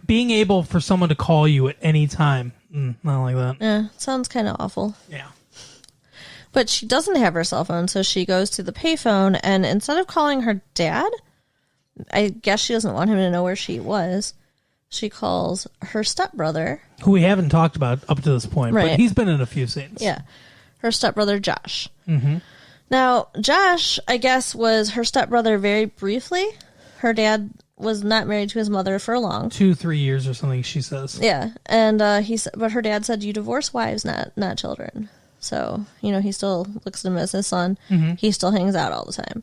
Speaker 1: able for someone to call you at any time, not like that.
Speaker 2: Yeah, sounds kind of awful.
Speaker 1: Yeah.
Speaker 2: But she doesn't have her cell phone, so she goes to the payphone, and instead of calling her dad, I guess she doesn't want him to know where she was, she calls her stepbrother.
Speaker 1: Who we haven't talked about up to this point,
Speaker 2: right.
Speaker 1: But he's been in a few scenes.
Speaker 2: Yeah. Her stepbrother, Josh. Mm-hmm. Now, Josh, I guess, was her stepbrother very briefly. Her dad was not married to his mother for long. 2-3
Speaker 1: years or something, she says.
Speaker 2: Yeah. And but her dad said, you divorce wives, not children. So, he still looks at him as his son. Mm-hmm. He still hangs out all the time.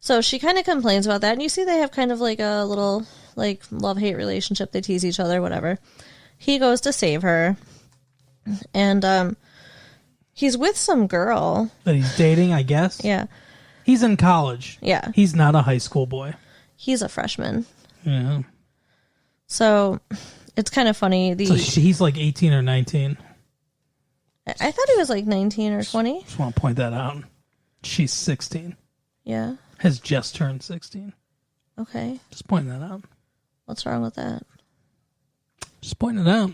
Speaker 2: So she kind of complains about that. And you see they have kind of like a little love-hate relationship. They tease each other, whatever. He goes to save her. And he's with some girl.
Speaker 1: That he's dating, I guess?
Speaker 2: Yeah.
Speaker 1: He's in college.
Speaker 2: Yeah.
Speaker 1: He's not a high school boy.
Speaker 2: He's a freshman.
Speaker 1: Yeah.
Speaker 2: So it's kind of funny.
Speaker 1: So he's like 18 or 19.
Speaker 2: I thought he was like 19 or 20.
Speaker 1: Just want to point that out. She's 16.
Speaker 2: Yeah.
Speaker 1: Has just turned 16.
Speaker 2: Okay.
Speaker 1: Just pointing that out.
Speaker 2: What's wrong with that?
Speaker 1: Just pointing it out.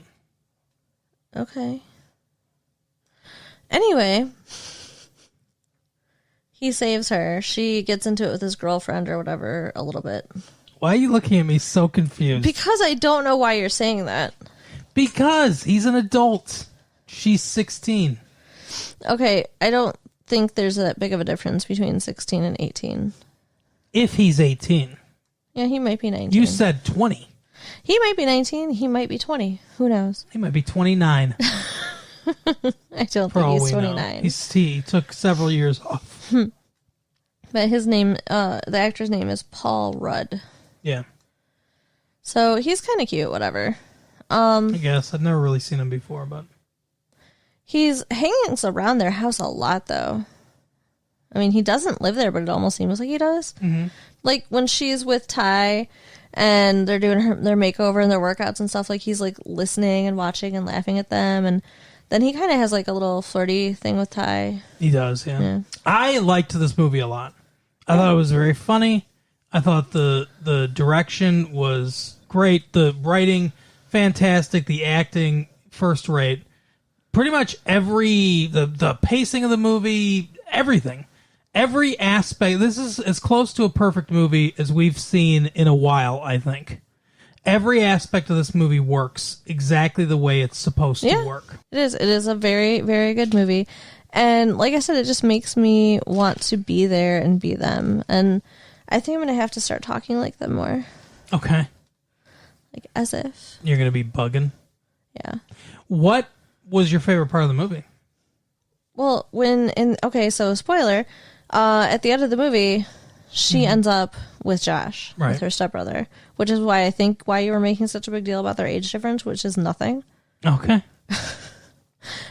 Speaker 2: Okay. Anyway, he saves her. She gets into it with his girlfriend or whatever a little bit.
Speaker 1: Why are you looking at me so confused?
Speaker 2: Because I don't know why you're saying that.
Speaker 1: Because he's an adult. She's 16.
Speaker 2: Okay, I don't think there's that big of a difference between 16 and 18.
Speaker 1: If he's 18.
Speaker 2: Yeah, he might be 19.
Speaker 1: You said 20.
Speaker 2: He might be 19. He might be 20. Who knows?
Speaker 1: He might be 29.
Speaker 2: I don't think he's 29.
Speaker 1: He took several years off.
Speaker 2: But his name, the actor's name is Paul Rudd.
Speaker 1: Yeah.
Speaker 2: So he's kind of cute, whatever.
Speaker 1: I guess. I've never really seen him before, but...
Speaker 2: He's hanging around their house a lot, though. I mean, he doesn't live there, but it almost seems like he does. Mm-hmm. Like, when she's with Ty and they're doing their makeover and their workouts and stuff, like, he's, like, listening and watching and laughing at them. And then he kind of has, like, a little flirty thing with Ty.
Speaker 1: He does, yeah. I liked this movie a lot. I thought it was very funny. I thought the direction was great. The writing, fantastic. The acting, first rate. Pretty much the pacing of the movie, everything. Every aspect. This is as close to a perfect movie as we've seen in a while, I think. Every aspect of this movie works exactly the way it's supposed to work.
Speaker 2: It is. It is a very, very good movie. And like I said, it just makes me want to be there and be them. And I think I'm going to have to start talking like them more. Okay. Like as if.
Speaker 1: You're going to be bugging?
Speaker 2: Yeah.
Speaker 1: What was your favorite part of the movie?
Speaker 2: Well, so spoiler, at the end of the movie, she ends up with Josh, with her stepbrother, which is why I think why you were making such a big deal about their age difference, which is nothing.
Speaker 1: Okay.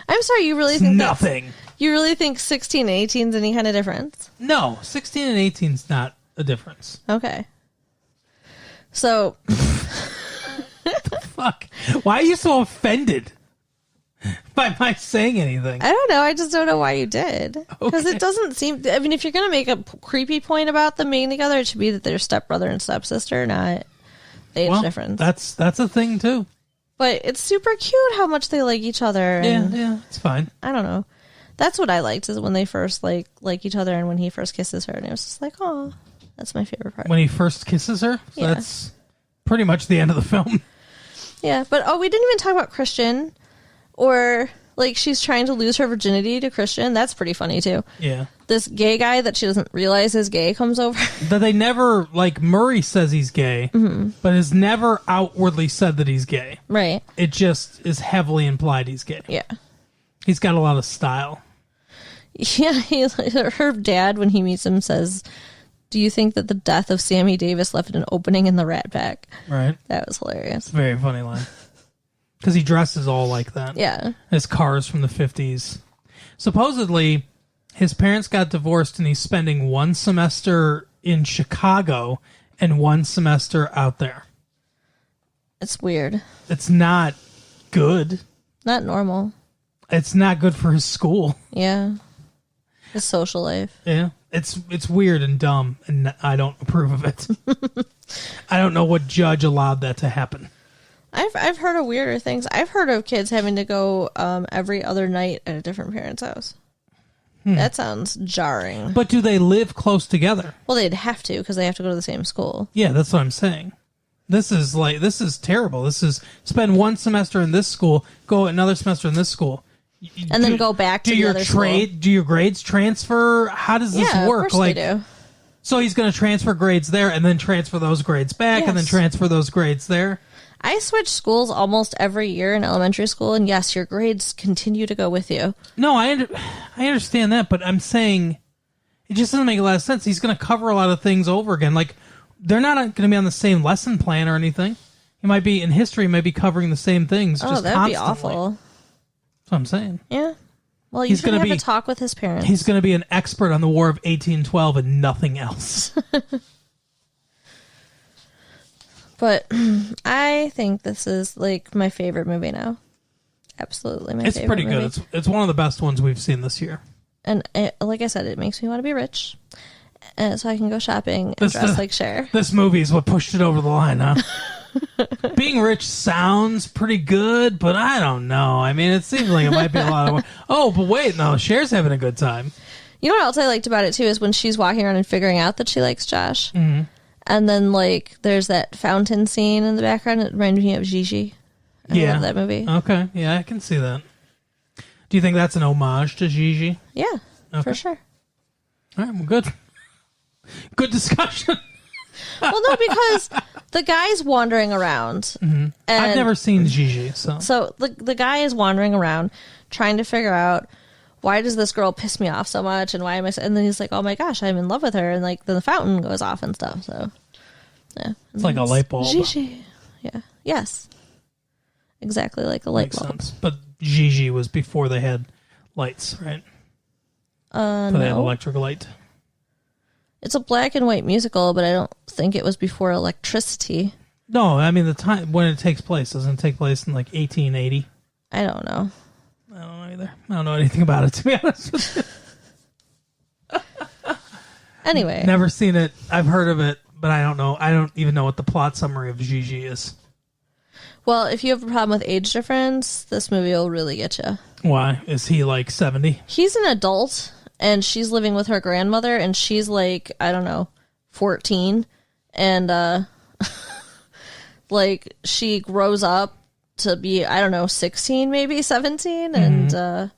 Speaker 2: I'm sorry, you really think
Speaker 1: nothing.
Speaker 2: You really think 16 and 18 is any kind of difference?
Speaker 1: No, 16 and 18 is not a difference.
Speaker 2: Okay. So.
Speaker 1: Fuck. Why are you so offended by my saying anything?
Speaker 2: I don't know. I just don't know why you did. Because it doesn't seem... I mean, if you're going to make a creepy point about them being together, it should be that they're stepbrother and stepsister, not age difference.
Speaker 1: That's a thing, too.
Speaker 2: But it's super cute how much they like each other. And
Speaker 1: yeah, it's fine.
Speaker 2: I don't know. That's what I liked, is when they first like each other and when he first kisses her. And it was just like, oh, that's my favorite part.
Speaker 1: When he first kisses her? So that's pretty much the end of the film.
Speaker 2: Yeah, but we didn't even talk about Christian, or like she's trying to lose her virginity to Christian. That's pretty funny too. Yeah. This gay guy that she doesn't realize is gay comes over.
Speaker 1: That they never, like Murray says he's gay, but has never outwardly said that he's gay. Right. It just is heavily implied he's gay. Yeah. He's got a lot of style.
Speaker 2: Yeah, her dad, when he meets him, says, "Do you think that the death of Sammy Davis left an opening in the Rat Pack?" Right. That was hilarious.
Speaker 1: It's a very funny line. Because he dresses all like that. Yeah. His car's from the 50s. Supposedly, his parents got divorced and he's spending one semester in Chicago and one semester out there.
Speaker 2: It's weird.
Speaker 1: It's not good.
Speaker 2: Not normal.
Speaker 1: It's not good for his school.
Speaker 2: Yeah. His social life.
Speaker 1: Yeah. It's weird and dumb, and I don't approve of it. I don't know what judge allowed that to happen.
Speaker 2: I've heard of weirder things. I've heard of kids having to go every other night at a different parent's house. That sounds jarring.
Speaker 1: But do they live close together?
Speaker 2: Well, they'd have to, because they have to go to the same school.
Speaker 1: Yeah, that's what I'm saying. This is terrible. This is spend one semester in this school, go another semester in this school.
Speaker 2: And then go back to the other school.
Speaker 1: Do your grades transfer? How does this work?
Speaker 2: Of course they do.
Speaker 1: So he's going to transfer grades there and then transfer those grades back and then transfer those grades there?
Speaker 2: I switch schools almost every year in elementary school, and yes, your grades continue to go with you.
Speaker 1: No, I understand that, but I'm saying it just doesn't make a lot of sense. He's going to cover a lot of things over again. Like, they're not going to be on the same lesson plan or anything. He might be, in history, might be covering the same things just
Speaker 2: that'd
Speaker 1: constantly.
Speaker 2: Be awful.
Speaker 1: That's what I'm saying.
Speaker 2: Yeah. Well, he's going to have to talk with his parents.
Speaker 1: He's going to be an expert on the War of 1812 and nothing else.
Speaker 2: But I think this is like my favorite movie now. Absolutely my favorite.
Speaker 1: It's pretty good. It's one of the best ones we've seen this year.
Speaker 2: And like I said, it makes me want to be rich. So I can go shopping and dress like Cher.
Speaker 1: This movie is what pushed it over the line, huh? Being rich sounds pretty good, but I don't know. I mean, it seems like it might be a lot of work. Oh, but wait, no, Cher's having a good time.
Speaker 2: You know what else I liked about it, too, is when she's walking around and figuring out that she likes Josh. Mm-hmm. And then, like, there's that fountain scene in the background. It reminded me of Gigi. I love that movie.
Speaker 1: Okay, yeah, I can see that. Do you think that's an homage to Gigi?
Speaker 2: Yeah, for sure.
Speaker 1: All right, well, good. Good discussion.
Speaker 2: Well, no, because the guy's wandering around.
Speaker 1: Mm-hmm. I've never seen Gigi, so.
Speaker 2: So the guy is wandering around trying to figure out, why does this girl piss me off so much, and why am I... And then he's like, oh my gosh, I'm in love with her, and like then the fountain goes off and stuff, so... Yeah.
Speaker 1: It's like a light bulb.
Speaker 2: Gigi. Yeah. Yes. Exactly like a light bulb.
Speaker 1: Makes sense. But Gigi was before they had lights, right?
Speaker 2: No.
Speaker 1: They had electric light.
Speaker 2: It's a black and white musical, but I don't think it was before electricity.
Speaker 1: No, I mean the time when it takes place. Doesn't it take place in like 1880?
Speaker 2: I don't know.
Speaker 1: I don't know either. I don't know anything about it, to be honest with you.
Speaker 2: Anyway.
Speaker 1: Never seen it. I've heard of it, but I don't know. I don't even know what the plot summary of Gigi is.
Speaker 2: Well, if you have a problem with age difference, this movie will really get you.
Speaker 1: Why? Is he like 70?
Speaker 2: He's an adult, and she's living with her grandmother, and she's like, I don't know, 14. And, like, she grows up to be, I don't know, 16, maybe 17, mm-hmm. and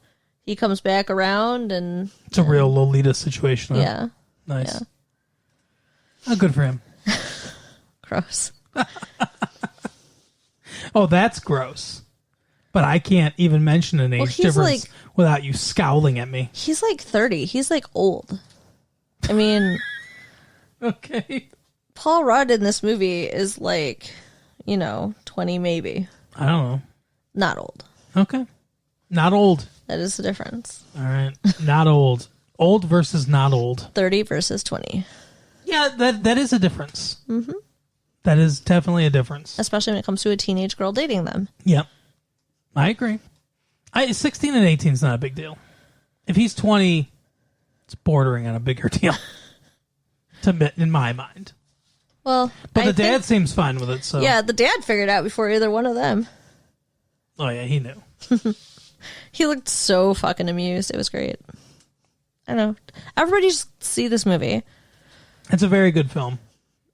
Speaker 2: he comes back around, and...
Speaker 1: It's a real Lolita situation. Huh?
Speaker 2: Yeah.
Speaker 1: Nice.
Speaker 2: Yeah.
Speaker 1: Oh, good for him.
Speaker 2: Gross.
Speaker 1: Oh, that's gross. But I can't even mention an age difference without you scowling at me.
Speaker 2: He's like 30. He's like old. I mean...
Speaker 1: Okay.
Speaker 2: Paul Rudd in this movie is like, 20 maybe.
Speaker 1: I don't know.
Speaker 2: Not old.
Speaker 1: Okay. Not old.
Speaker 2: That is the difference.
Speaker 1: All right. Not old. Old versus not old.
Speaker 2: 30 versus 20.
Speaker 1: Yeah, that is a difference. Mm-hmm. That is definitely a difference.
Speaker 2: Especially when it comes to a teenage girl dating them.
Speaker 1: Yep. I agree. 16 and 18 is not a big deal. If he's 20, it's bordering on a bigger deal. In my mind.
Speaker 2: Well,
Speaker 1: but the dad seems fine with it. So
Speaker 2: yeah, the dad figured out before either one of them.
Speaker 1: Oh yeah, he knew.
Speaker 2: He looked so fucking amused. It was great. I know. Everybody just see this movie.
Speaker 1: It's a very good film.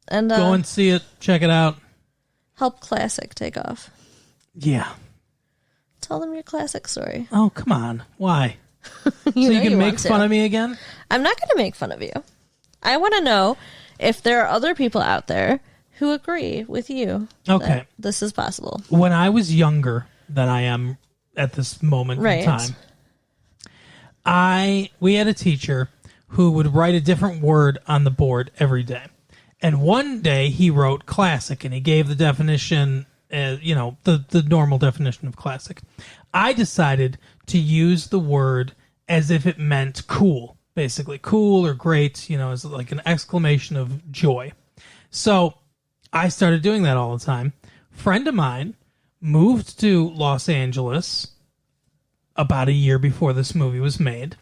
Speaker 2: And
Speaker 1: go and see it. Check it out.
Speaker 2: Help Classic take off.
Speaker 1: Yeah.
Speaker 2: Tell them your classic story.
Speaker 1: Oh, come on. Why? You can make fun of me again?
Speaker 2: I'm not going to make fun of you. I want to know if there are other people out there who agree with you.
Speaker 1: Okay.
Speaker 2: That this is possible.
Speaker 1: When I was younger than I am at this moment in time, we had a teacher who would write a different word on the board every day. And one day he wrote classic, and he gave the definition, the normal definition of classic. I decided to use the word as if it meant cool, basically. Cool or great, as like an exclamation of joy. So I started doing that all the time. Friend of mine moved to Los Angeles about a year before this movie was made.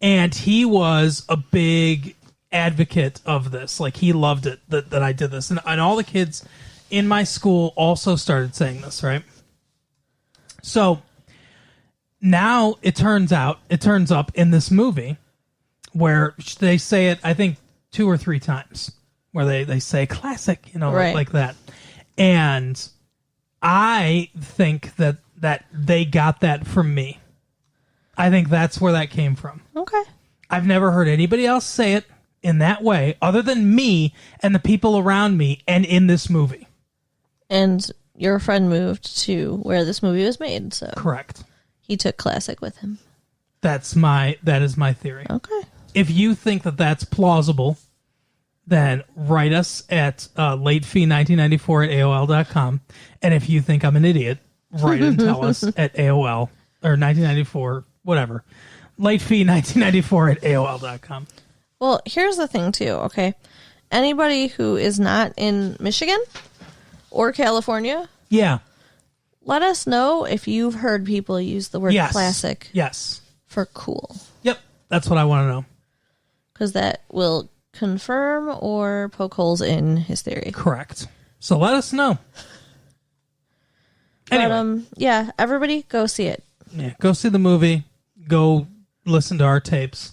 Speaker 1: And he was a big advocate of this. Like, he loved it that I did this. And all the kids in my school also started saying this, right? So now it turns up in this movie where they say it, I think, 2 or 3 times, where they say classic,
Speaker 2: right.
Speaker 1: like that. And I think that they got that from me. I think that's where that came from.
Speaker 2: Okay.
Speaker 1: I've never heard anybody else say it in that way other than me and the people around me and in this movie.
Speaker 2: And your friend moved to where this movie was made, so
Speaker 1: correct.
Speaker 2: He took classic with him.
Speaker 1: That is my theory.
Speaker 2: Okay.
Speaker 1: If you think that that's plausible, then write us at latefee1994@AOL.com. And if you think I'm an idiot, write and tell us at AOL or 1994, whatever. Latefee1994@AOL.com.
Speaker 2: Well, here's the thing, too, okay? Anybody who is not in Michigan or California,
Speaker 1: yeah,
Speaker 2: let us know if you've heard people use the word classic for cool.
Speaker 1: Yep, that's what I want to know.
Speaker 2: Because that will confirm or poke holes in his theory.
Speaker 1: Correct. So let us know. Anyway.
Speaker 2: But, yeah, everybody go see it.
Speaker 1: Yeah, go see the movie. Go listen to our tapes.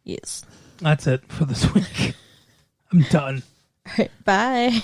Speaker 2: Yes.
Speaker 1: That's it for this week. I'm done.
Speaker 2: All right, bye.